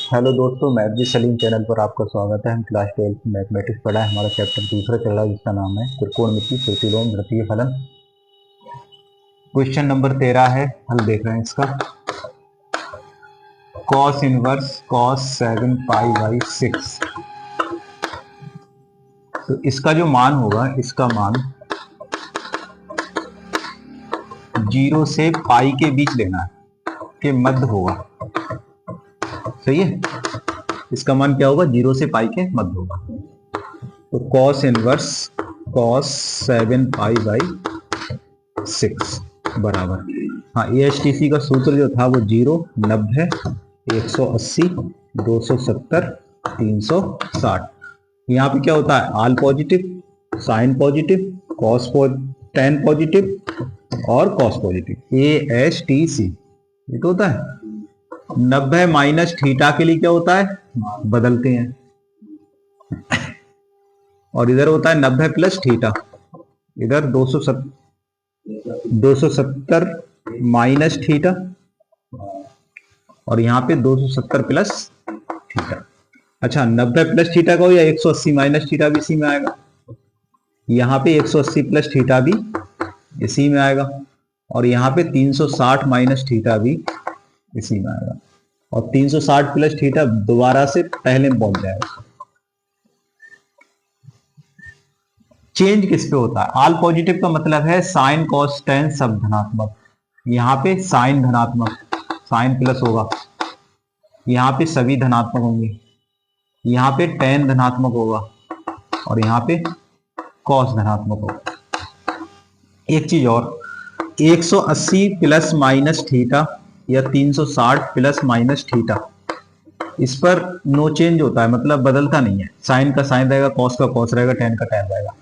Hello दोस्तों, मैं भी सलीम चैनल पर आपका स्वागत है। हम क्लास 12 मैथमेटिक्स पढ़ा है। हमारा चैप्टर दूसरा चल रहा है जिसका नाम है त्रिकोणमिति, प्रतिलोम, वृत्तीय फलन। क्वेश्चन नंबर 13 है, हल देख रहे हैं इसका। cos inverse cos 7 pi by 6। तो इसका जो मान होगा, इसका मान 0 से पाई के बीच लेना है, के मध्य होगा। सही है। इसका मान क्या होगा? 0 से पाई के मध्य होगा। तो cos inverse cos 7 pi by 6 बराबर, हाँ, ASTC का सूत्र जो था वो 0, 90, 180, 270, 360। यहाँ पे क्या होता है? आल पॉजिटिव, साइन पॉजिटिव, कॉस टेन पॉजिटिव और कॉस पॉजिटिव, ASTC। ये तो होता है। 90 माइनस थीटा के लिए क्या होता है? बदलते हैं। और इधर होता है 90 प्लस थीटा। इधर 270 माइनस थीटा और यहाँ पे 270 प्लस थीटा। अच्छा, 90 प्लस थीटा का हो या 180 माइनस थीटा भी इसी में आएगा। यहाँ पे 180 प्लस थीटा भी इसी में आएगा और यहाँ पे 360 माइनस थीटा भी इसी में आएगा और 360 प्लस थीटा दोबारा से पहले में पहुंच जाएगा। चेंज किस पे होता है? आल पॉजिटिव का मतलब है साइन कॉस टेन सब धनात्मक। यहाँ पे साइन धनात्मक, साइन प्लस होगा। यहाँ पे सभी धनात्मक होंगे। यहाँ पे टेन धनात्मक होगा और यहाँ पे कॉस धनात्मक होगा। एक चीज और, 180 प्लस माइनस थीटा या 360 प्लस माइनस थीटा, इस पर नो चेंज होता है, मतलब बदलता नहीं है। साइन का साइन रहेगा, कॉस का कॉस रहेगा, टेन का टेन रहेगा।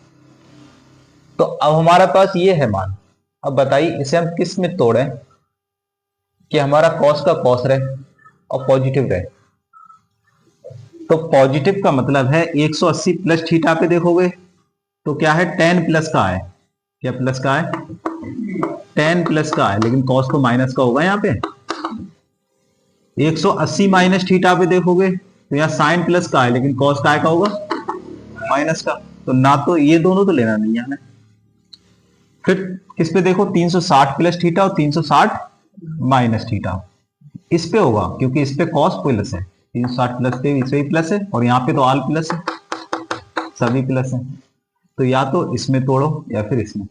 तो अब हमारे पास ये है मान। अब बताइए इसे हम किस में तोड़ें कि हमारा कॉस का कॉस रहे और पॉजिटिव रहे। तो पॉजिटिव का मतलब है 180 प्लस थीटा पे देखोगे तो क्या है? 10 प्लस का है। क्या प्लस का है? 10 प्लस का है, लेकिन कॉस तो माइनस का होगा। यहाँ पे 180 माइनस थीटा पे देखोगे तो यहाँ साइन प्लस का है, लेकिन कॉस का होगा माइनस का। तो ना तो ये दोनों तो लेना नहीं है हमें। फिर किस पे देखो? 360 प्लस थीटा और 360 माइनस थीटा, इस पे होगा क्योंकि इस पे कॉस प्लस है। 360 प्लस पे इस पे भी प्लस है और यहाँ पे तो आल प्लस है, सभी प्लस है। तो या तो इसमें तोड़ो या फिर इसमें।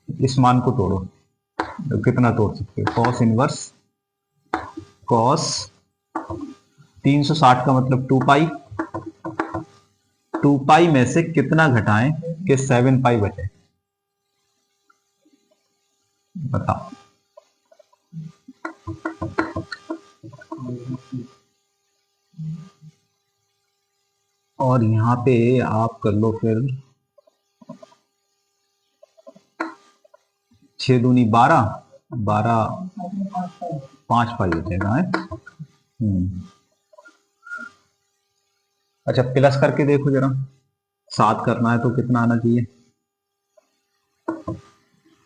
इस मान को तोड़ो तो कितना तोड़ सकते हो? कॉस इनवर्स कॉस 360 का मतलब 2 पाई, 2 पाई में से कितना घटाएं कि 7 पाई बचे? बताओ। और यहां पे आप कर लो फिर 6 दूनी 12, 12 5 पाई बचेगा है। अच्छा, प्लस करके देखो जरा। 7 करना है तो कितना आना चाहिए?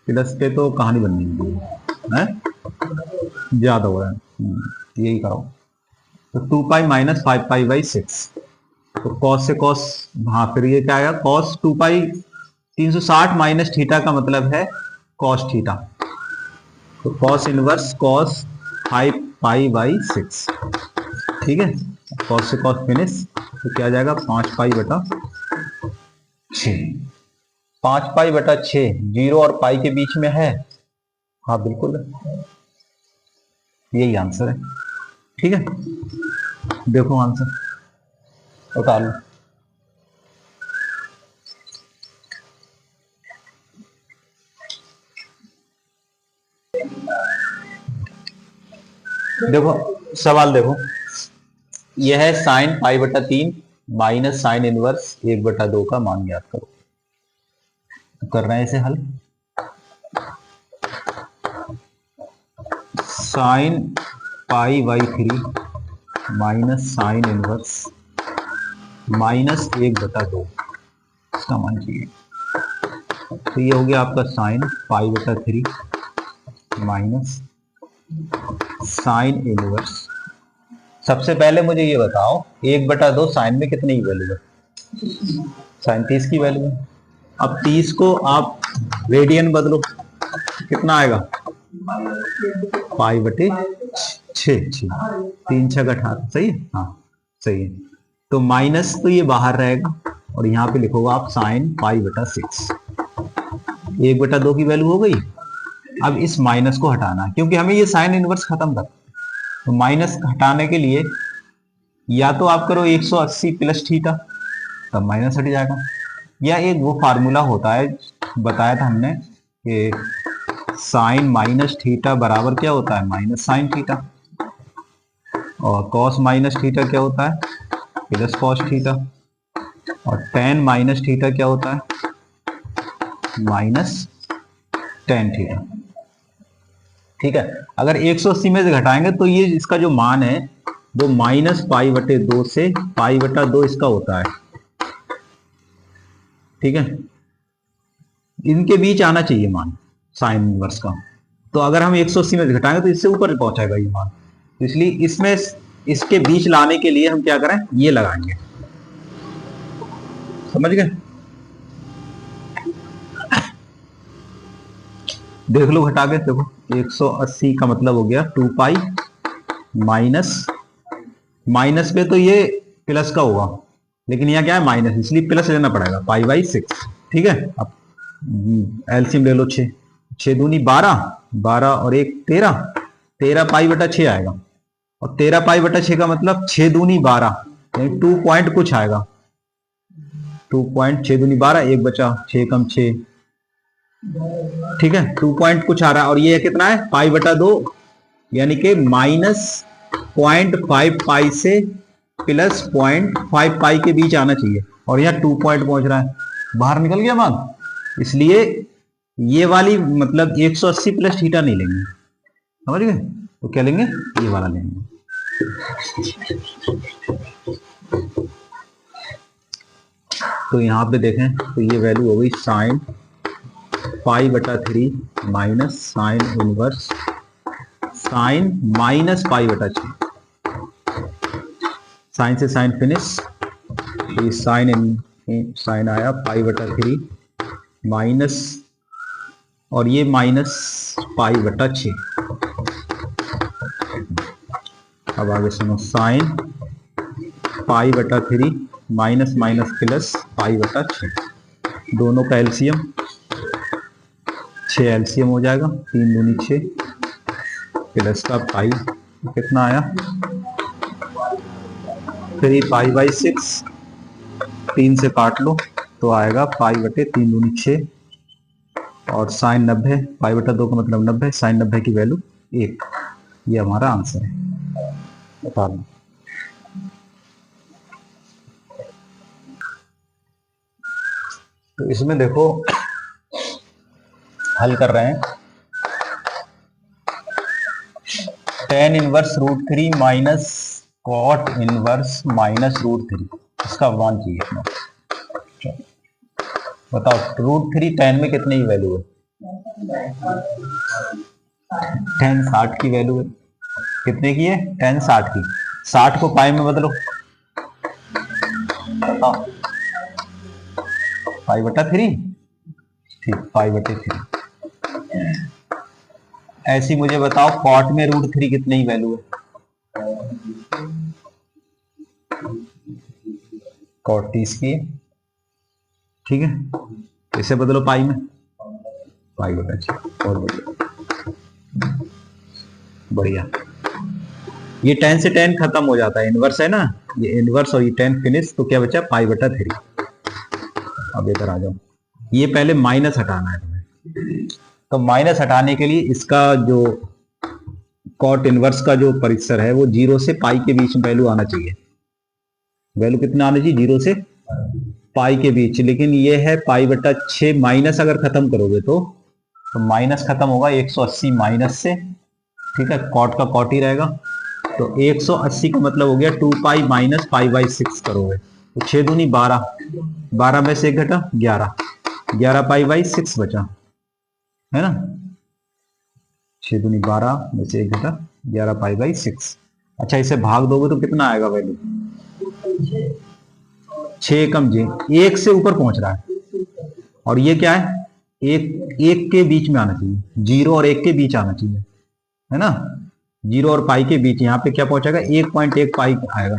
प्लस पे तो कहानी बननी चाहिए, है ज्यादा हो रहा है। यही करो। तो 2 पाई माइनस 5 पाई बाई 6। तो कॉस से कॉस, हाँ, फिर ये क्या आएगा? कॉस 2 पाई 360 माइनस थीटा का मतलब है कॉस थीटा। तो cos inverse cos 5 pi by 6। ठीक है, कॉस से कॉस फिनिश। तो क्या आ जाएगा? 5 पाई बटा 6। 5 पाई बटा 6 जीरो और पाई के बीच में है। हाँ बिल्कुल, यही आंसर है। ठीक है, देखो आंसर उतार लो। देखो सवाल देखो, यह है साइन पाई बटा 3 माइनस साइन इनवर्स 1 बटा 2 का मान ज्ञात करो। तो कर रहे हैं इसे हल। Sine pi by 3 minus sine inverse minus 1 बटा 2 इसका मान चाहिए। तो ये हो गया आपका साइन पाई बटा 3 माइनस साइन इनवर्स सबसे पहले मुझे ये बताओ 1/2 साइन में कितनी की वैल्यू है? साइन 30 की वैल्यू है। अब 30 को आप रेडियन बदलो, कितना आएगा? पाई/6। 3×6 = 18, सही है? हाँ सही है। तो माइनस तो ये बाहर रहेगा और यहाँ पे लिखोगे आप साइन पाई/6। 1/2 की वैल्यू हो गई। अब इस माइनस को हटाना है क्योंकि हमें ये साइन इनवर्स खत्म करना। तो माइनस हटाने के लिए या तो आप करो 180 प्लस थीटा, तब माइनस हट जाएगा, या एक वो फार्मूला होता है बताया था हमने कि साइन माइनस थीटा बराबर क्या होता है? Minus sine theta. और कॉस माइनस थीटा क्या होता है? Plus cos theta. और टेन माइनस थीटा क्या होता है? Minus tan theta. ठीक है। अगर 180 में से घटाएंगे तो ये इसका जो मान है वो -पाई/2 से पाई/2 इसका होता है। ठीक है, इनके बीच आना चाहिए मान साइन इनवर्स का। तो अगर हम 180 में से घटाएंगे तो इससे ऊपर पहुंचाएगा ये मान। तो इसलिए इसमें इसके बीच लाने के लिए हम क्या करें? ये लगाएंगे। समझ गए? देख लो घटा के, देखो 180 का मतलब हो गया 2 पाई माइनस पे तो ये प्लस का होगा, लेकिन यहाँ क्या है? माइनस, इसलिए प्लस लेना पड़ेगा पाई/6। ठीक है। अब एलसीएम ले लो। 6 दूनी 12 और 1 13 पाई/6 आएगा। और 13 पाई/6 का मतलब 6 दूनी 12, यानी 2 पॉइंट कुछ आएगा। 2.6 दूनी 12, 1 बचा, 6 कम 6। ठीक है, 2 पॉइंट कुछ आ रहा है। और ये कितना है? पाई/2, यानी कि -0.5 पाई से प्लस 0.5 पाई के बीच आना चाहिए। और यहाँ 2 पॉइंट पहुंच रहा है, बाहर निकल गया मान। इसलिए ये वाली मतलब 180 प्लस थीटा नहीं लेंगे। समझ गए? तो क्या लेंगे? ये वाला लेंगे। तो यहाँ पे देखें तो ये वैल्यू हो गई साइन पाई/3 माइनस साइन इनवर्स साइन -पाई/6। साइन से साइन फिनिश, ये साइन आया पाई/3 माइनस, और ये -पाई/6। अब आगे सुनो, साइन पाई/3 माइनस माइनस प्लस पाई/6, दोनों का एलसीएम 6 एलसीएम हो जाएगा। 3 दूनी 6 प्लस का पाई कितना आया? 3 पाई/6। 3 से काट लो तो आएगा पाई/3 दूनी 6 और साइन 90। पाई/2 का मतलब 90, साइन 90 की वैल्यू 1। ये हमारा आंसर है। बता दो। तो इसमें देखो हल कर रहे हैं। tan inverse √3 minus cot inverse minus √3, इसका मान चाहिए अपना। बताओ √3 tan में कितने की वैल्यू है? tan 60 की वैल्यू है। कितने की है? tan 60 की। 60 को पाई में बदलो, बताओ। पाई/3। ठीक, पाई/3। ऐसी मुझे बताओ कॉट में √3 कितने की वैल्यू है? कॉट 30 की है। ठीक है, इसे बदलो पाई में, पाई/6। और बढ़िया। ये tan से tan खत्म हो जाता है, इनवर्स है ना, ये इनवर्स और ये tan फिनिश, तो क्या बचा? पाई/3। अब इधर आ जाओ, ये पहले माइनस हटाना है तुम्हें। तो माइनस हटाने के लिए इसका जो कॉट इनवर्स का जो परिसर है वो 0 से पाई के बीच में वैल्यू आना चाहिए। वैल्यू कितना आना चाहिए? 0 से पाई के बीच। लेकिन ये है पाई/6, माइनस अगर खत्म करोगे तो माइनस खत्म होगा 180 माइनस से। ठीक है, कॉट का कॉट ही रहेगा। तो 180 का मतलब हो गया 2 पाई माइनस पाई/6 करोगे तो 6 दूनी 12, 12 में से 1 घटा 11, 11 पाई/6 बचा, है ना। 6 दूनी 12 में से 1 घटा 11 पाई/6। अच्छा, इसे भाग दोगे तो कितना आएगा वैल्यू? 6 कम जे, 1 से ऊपर पहुंच रहा है। और ये क्या है? एक के बीच में आना चाहिए, 0 और 1 के बीच आना चाहिए, है ना। 0 और पाई के बीच, यहाँ पे क्या पहुंचेगा? 1.1 पाई आएगा।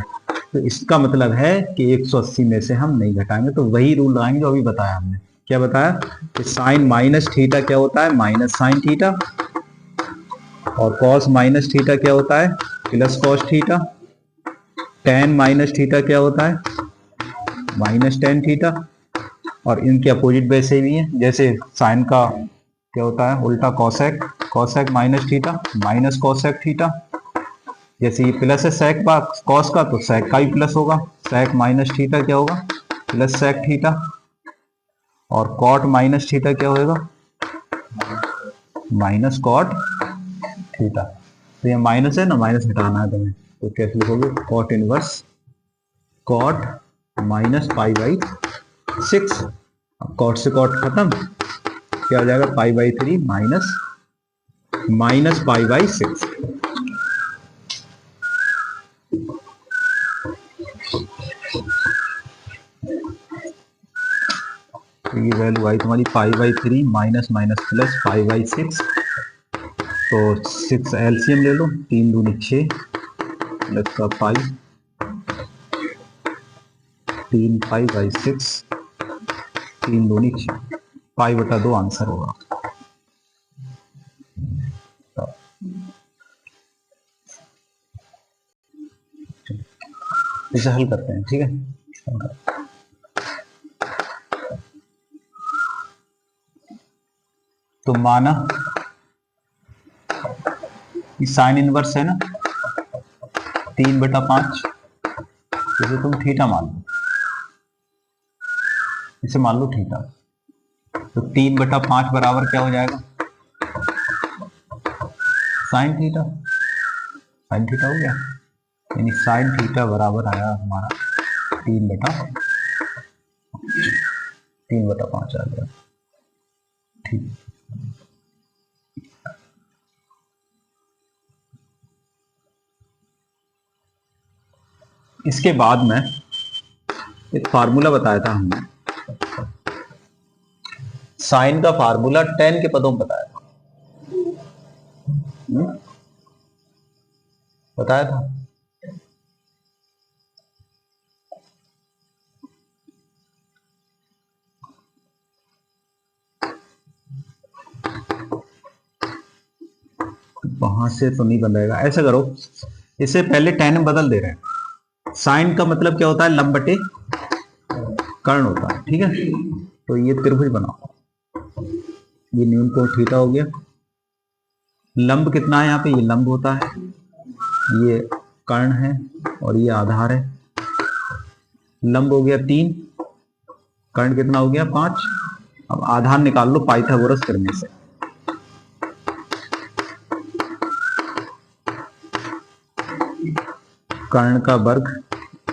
तो इसका मतलब है कि 180 में से हम नहीं घटाएंगे, तो वही रूल लगाएंगे जो अभी बताया हमने। क्या बताया? कि साइन माइनस थीटा क्या होता है? Minus sine theta. और कॉस माइनस थीटा क्या होता है? Plus cos theta. Ten minus theta क्या होता है? Minus tan theta. और इनके अपोजिट वैसे भी है, जैसे साइन का क्या होता है? उल्टा cosec, cosec minus theta, minus cosec theta. जैसे ये प्लस है सेक का कॉस का, तो सेक का ही प्लस होगा। सेक माइनस थीटा क्या होगा? Plus sec theta. और कॉट माइनस थीटा क्या होगा? Minus cot theta. तो ये माइनस है ना, माइनस हटाना है तुम्हें, तो कैसे लिखोगे? Cot inverse cot minus pi by 6। Cot से कॉट खत्म, क्या हो जाएगा? Pi by 3 minus pi by 6। ये वैल्यू आई तुम्हारी pi by 3 minus minus plus pi by 6। तो 6 एलसीएम ले लो, 3 दूनी 6 प्लस का पाई, 3 पाई बाई 6, 3 दूनी 6, पाई बटा 2 आंसर होगा। इसे हल करते हैं, ठीक है। तो माना साइन इनवर्स है ना 3/5, जैसे तुम थीटा मान लो, इसे मान लो थीटा, तो 3/5 बराबर क्या हो जाएगा? Sine theta. साइन थीटा हो गया, यानी साइन थीटा बराबर आया हमारा 3/5 आ गया। ठीक, इसके बाद में एक फार्मूला बताया था हमने, साइन का फार्मूला टेन के पदों में बताया था। बताया था। वहां से तो नहीं बनेगा, ऐसा करो, इसे पहले टेन में बदल दे रहे हैं। साइन का मतलब क्या होता है? लंब बटे कर्ण होता है, ठीक है। तो ये त्रिभुज बनाओ, ये न्यूनकोण थीटा हो गया। लंब कितना है यहाँ पे? ये लंब होता है, ये कर्ण है और ये आधार है। लंब हो गया 3, कर्ण कितना हो गया? 5। अब आधार निकाल लो पाइथागोरस करने से। कर्ण का वर्ग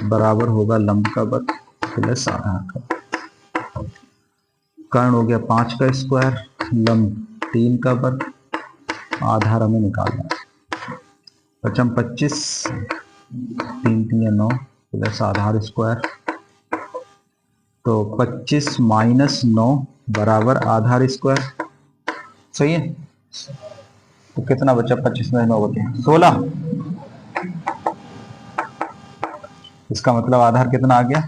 बराबर होगा लंब का वर्ग प्लस आधार का। कर्ण हो गया 5 का स्क्वायर, लंब 3 का वर्ग, आधार हमें निकालना है। 55 25, 3 3 9 प्लस आधार स्क्वायर, तो 25 माइनस 9 बराबर आधार स्क्वायर। सही है। तो कितना बचा? 25 में 9 बचे 16। इसका मतलब आधार कितना आ गया?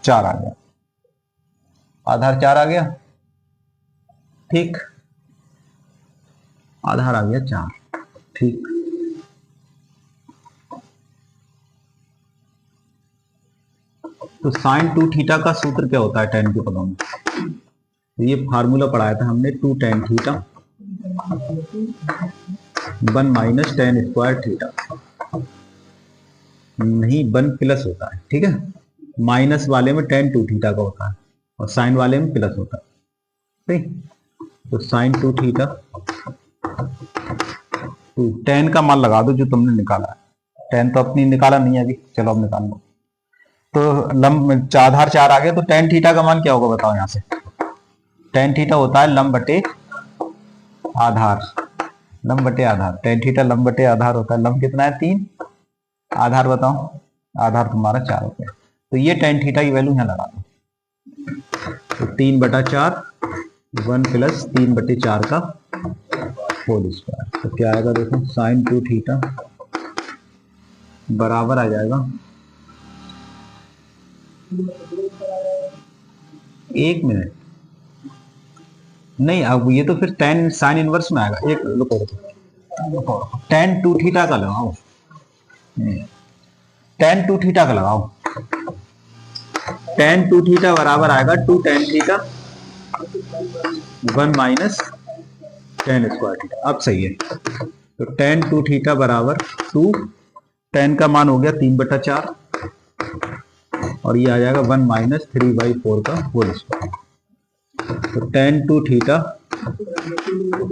4 आ गया। आधार 4 आ गया, ठीक। आधार आ गया 4, ठीक। तो साइन 2 थीटा का सूत्र क्या होता है टेन के पदों में? तो ये फार्मूला पढ़ाया था हमने, 2 tan theta 1 minus ten square theta. नहीं, 1 प्लस होता है, ठीक है। माइनस वाले में tan 2 थीटा का होता है और साइन वाले में प्लस होता है, ठीक। तो साइन 2 थीटा, तो tan का मान लगा दो जो तुमने निकाला है। tan तो अपनी निकाला नहीं है अभी, चलो अब निकाल लो। तो लंब आधार 4 आ गया, तो tan थीटा का मान क्या होगा बताओ? यहाँ से tan थीटा होता है लंब बटे आधार, लंब बटे आधार, टेन थीटा लंब बटे आधार होता है। लंब कितना है 3, आधार बताओ, आधार तुम्हारा 4 होता है। तो ये टेन थीटा की वैल्यू यहाँ लगा दो, तो 3/4 1 + 3/4 का होल स्क्वायर। तो क्या आएगा देखो, साइन 2 थीटा बराबर आ जाएगा, 1 मिनट नहीं, अब ये तो फिर टेन साइन इनवर्स में आएगा। एक रुको, टेन 2 थीटा का लगाओ, टेन 2 थीटा का लगाओ, टेन 2 थीटा बराबर आएगा 2 tan theta 1 minus ten square theta. अब सही है, तो टेन 2 थीटा बराबर 2, टेन का मान हो गया 3/4 और ये आ जाएगा 1 माइनस 3/4 का होल स्क्वायर। तो टेन 2 थीटा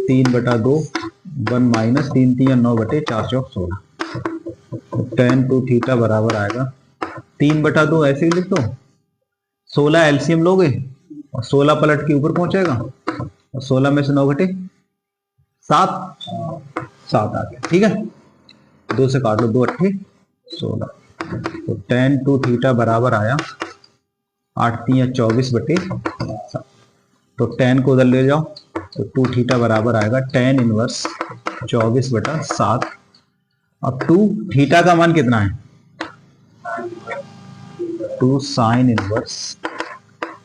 3/2 1 माइनस 3 × 9/4 × 16। तो टेन 2 थीटा बराबर आएगा 3/2, ऐसे ही लिख दो, 16 एलसीएम लोगे और 16 पलट के ऊपर पहुंचेगा और 16 में से 9/7 7 आ गया, ठीक है। 2 से काट लो, 2 × 8 16। तो टेन 2 थीटा बराबर आया 8 × 3 = 24/7। तो टेन को उधर ले जाओ, तो 2 थीटा बराबर आएगा टेन इनवर्स 24/7। अब 2 थीटा का मान कितना है, 2 साइन इनवर्स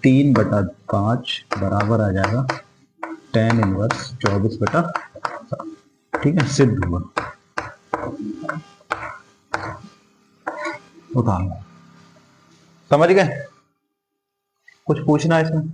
3/5 बराबर आ जाएगा टेन इनवर्स 24/7। ठीक है, सिद्ध हुआ। उदाहरण समझ गए, कुछ पूछना है इसमें?